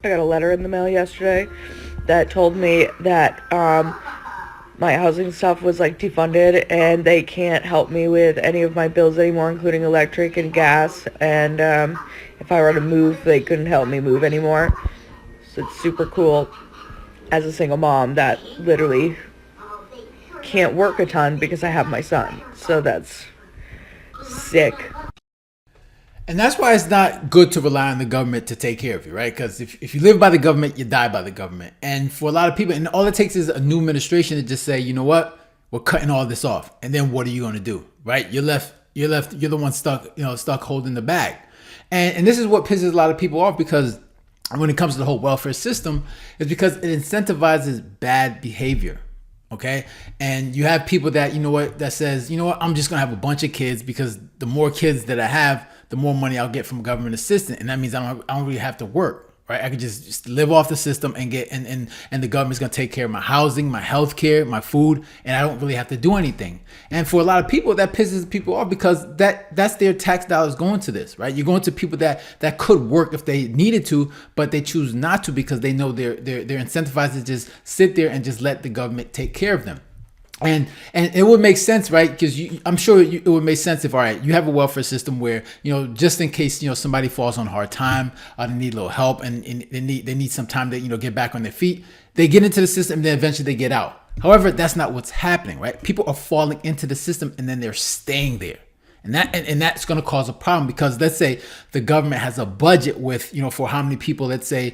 I got a letter in the mail yesterday that told me that my housing stuff was like defunded and they can't help me with any of my bills anymore, including electric and gas. And if I were to move, they couldn't help me move anymore. So it's super cool as a single mom that literally can't work a ton because I have my son. So that's sick. And that's why it's not good to rely on the government to take care of you, right? Because if you live by the government, you die by the government. And for a lot of people, and all it takes is a new administration to just say, you know what, we're cutting all this off. And then what are you going to do, right? You're the one stuck, stuck holding the bag. And this is what pisses a lot of people off, because when it comes to the whole welfare system, is because it incentivizes bad behavior. Okay. And you have people that, that says, I'm just going to have a bunch of kids because the more kids that I have, the more money I'll get from government assistance. And that means I don't really have to work, right? I could just live off the system and get, and the government's going to take care of my housing, my health care, my food, and I don't really have to do anything. And for a lot of people, that pisses people off, because that's their tax dollars going to this, right? You're going to people that could work if they needed to, but they choose not to because they know they're incentivized to just sit there and just let the government take care of them. And it would make sense, right? Because I'm sure it would make sense if, all right, you have a welfare system where, just in case, somebody falls on hard time, they need a little help, and they need some time to, get back on their feet. They get into the system, and then eventually they get out. However, that's not what's happening, right? People are falling into the system and then they're staying there. And that's going to cause a problem, because let's say the government has a budget with, for how many people, let's say,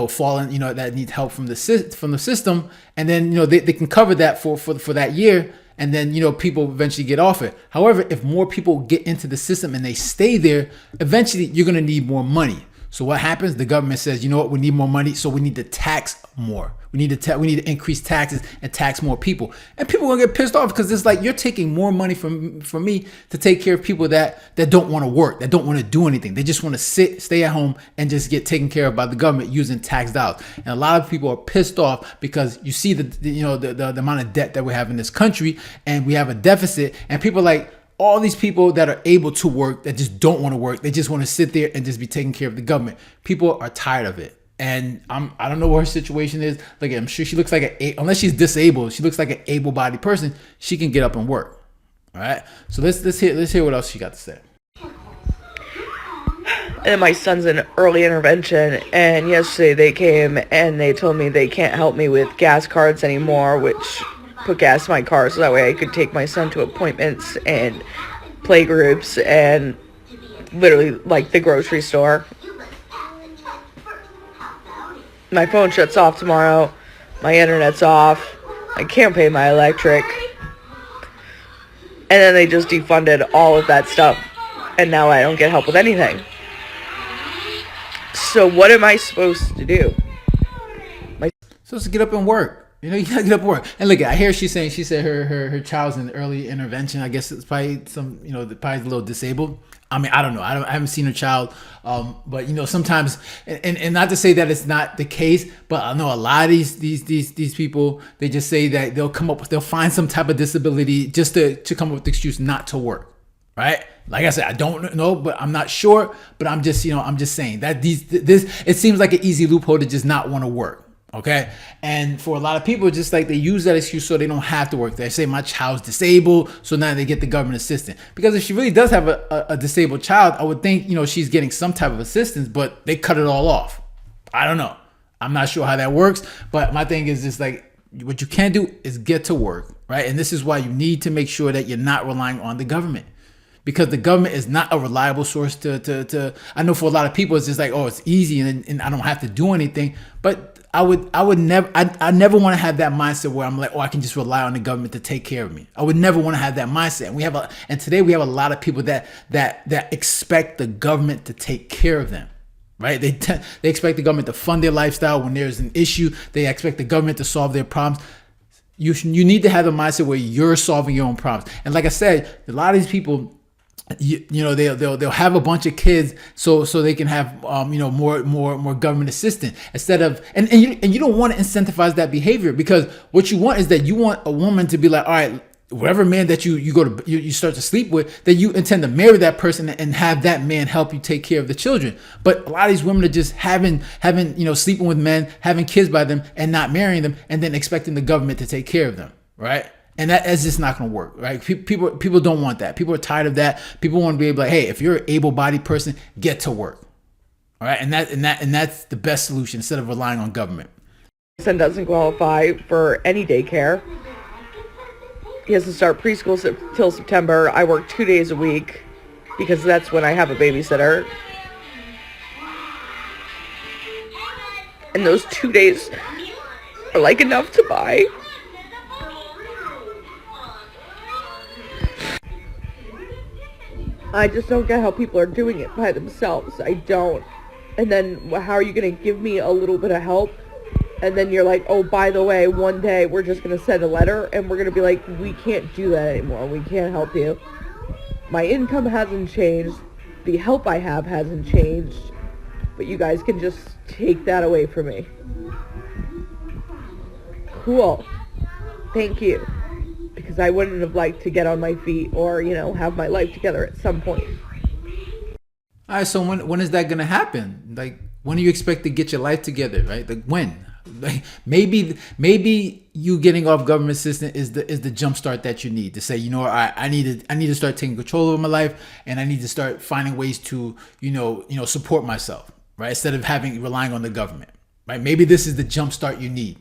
fallen, that need help from the system. And then, they can cover that for that year. And then, people eventually get off it. However, if more people get into the system and they stay there, eventually you're going to need more money. So what happens? The government says, you know what, we need more money, so we need to tax more. We need to increase taxes and tax more people. And people are gonna get pissed off, because it's like, you're taking more money from me to take care of people that don't want to work, that don't want to do anything. They just want to stay at home and just get taken care of by the government using tax dollars. And a lot of people are pissed off because you see the amount of debt that we have in this country, and we have a deficit, and people are like, all these people that are able to work, that just don't want to work, they just want to sit there and just be taking care of the government. People are tired of it. And I don't know what her situation is. Like, I'm sure she looks like unless she's disabled, she looks like an able-bodied person. She can get up and work. All right. So let's hear what else she got to say. And my son's in early intervention, and yesterday they came and they told me they can't help me with gas cards anymore, which put gas in my car so that way I could take my son to appointments and play groups and literally like the grocery store. My phone shuts off tomorrow. My internet's off. I can't pay my electric. And then they just defunded all of that stuff. And now I don't get help with anything. So what am I supposed to do? Supposed to get up and work. You gotta get up and work. And look, I hear she said her child's in early intervention. I guess it's probably probably a little disabled. I mean, I don't know. I haven't seen her child. But sometimes, and not to say that it's not the case, but I know a lot of these people, they just say that they'll find some type of disability just to come up with the excuse not to work. Right? Like I said, I don't know, but I'm not sure. But I'm just saying that it seems like an easy loophole to just not want to work. Okay. And for a lot of people, just like they use that excuse so they don't have to work. They say my child's disabled, so now they get the government assistance. Because if she really does have a disabled child, I would think, she's getting some type of assistance, but they cut it all off. I don't know. I'm not sure how that works, but my thing is just like, what you can do is get to work, right? And this is why you need to make sure that you're not relying on the government. Because the government is not a reliable source to I know for a lot of people, it's just like, oh, it's easy and I don't have to do anything. But I never want to have that mindset where I'm like, oh, I can just rely on the government to take care of me. I would never want to have that mindset. And today we have a lot of people that expect the government to take care of them. Right? They expect the government to fund their lifestyle when there's an issue. They expect the government to solve their problems. You need to have a mindset where you're solving your own problems. And like I said, a lot of these people, they'll have a bunch of kids so they can have more government assistance instead of and you don't want to incentivize that behavior, because what you want is that you want a woman to be like, all right, whatever man that you start to sleep with, that you intend to marry that person and have that man help you take care of the children. But a lot of these women are just having sleeping with men, having kids by them, and not marrying them, and then expecting the government to take care of them, right? And that is just not going to work, right? People don't want that. People are tired of that. People want to be able to, hey, if you're an able-bodied person, get to work, all right? And that's the best solution instead of relying on government. My son doesn't qualify for any daycare. He has to start preschool till September. I work 2 days a week because that's when I have a babysitter. And those 2 days are like enough to buy. I just don't get how people are doing it by themselves. I don't. And then how are you going to give me a little bit of help? And then you're like, oh, by the way, one day we're just going to send a letter and we're going to be like, we can't do that anymore. We can't help you. My income hasn't changed. The help I have hasn't changed. But you guys can just take that away from me. Cool. Thank you. Because I wouldn't have liked to get on my feet or, have my life together at some point. All right, so when is that going to happen? Like, when do you expect to get your life together, right? Like, when? Like, maybe you getting off government assistance is the jump start that you need to say, I need to start taking control over my life, and I need to start finding ways to support myself, right? Instead of relying on the government, right? Maybe this is the jump start you need.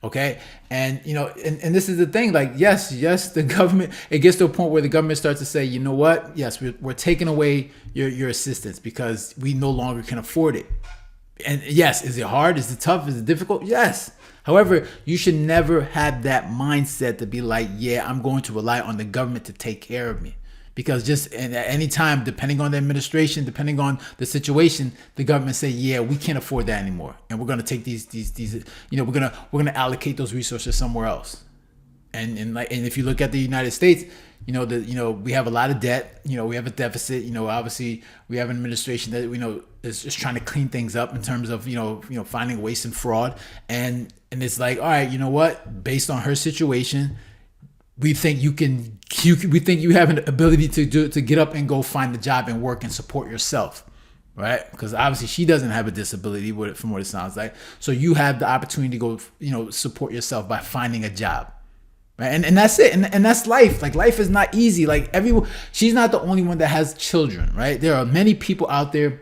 Okay. And, and this is the thing, like, yes, the government, it gets to a point where the government starts to say, you know what? Yes, we're taking away your assistance because we no longer can afford it. And yes, is it hard? Is it tough? Is it difficult? Yes. However, you should never have that mindset to be like, yeah, I'm going to rely on the government to take care of me. Because just at any time, depending on the administration, depending on the situation, the government say, yeah, we can't afford that anymore. And we're going to take these, we're going to allocate those resources somewhere else. And if you look at the United States, we have a lot of debt, we have a deficit, obviously we have an administration that, is just trying to clean things up in terms of, finding waste and fraud. And it's like, all right, you know what, based on her situation, we think we think you have an ability to get up and go find a job and work and support yourself. Right? Because obviously she doesn't have a disability from what it sounds like. So you have the opportunity to go, support yourself by finding a job. Right? And that's it. And that's life. Like, life is not easy. Like, she's not the only one that has children, right? There are many people out there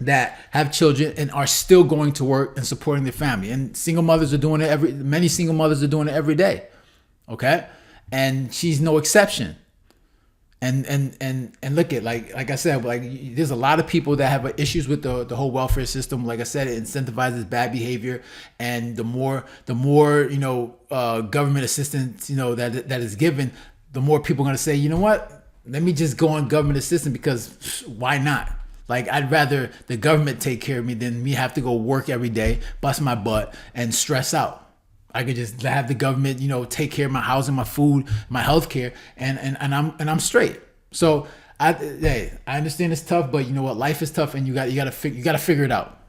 that have children and are still going to work and supporting their family. And single mothers are doing it many single mothers are doing it every day. Okay? And she's no exception. And look at, like I said, like, there's a lot of people that have issues with the whole welfare system. Like I said, it incentivizes bad behavior, and the more government assistance that is given, the more people are going to say, you know what, let me just go on government assistance, because why not? Like, I'd rather the government take care of me than me have to go work every day, bust my butt, and stress out. I could just have the government, take care of my housing, my food, my health care, and I'm straight. So I understand it's tough, but you know what? Life is tough, and you got to figure it out.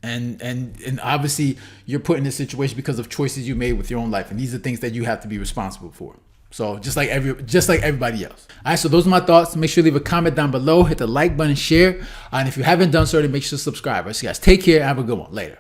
And obviously you're put in this situation because of choices you made with your own life, and these are things that you have to be responsible for. So just like everybody else. All right, so those are my thoughts. Make sure to leave a comment down below, hit the like button, share, and if you haven't done so already, make sure to subscribe. All right, so guys, take care and have a good one. Later.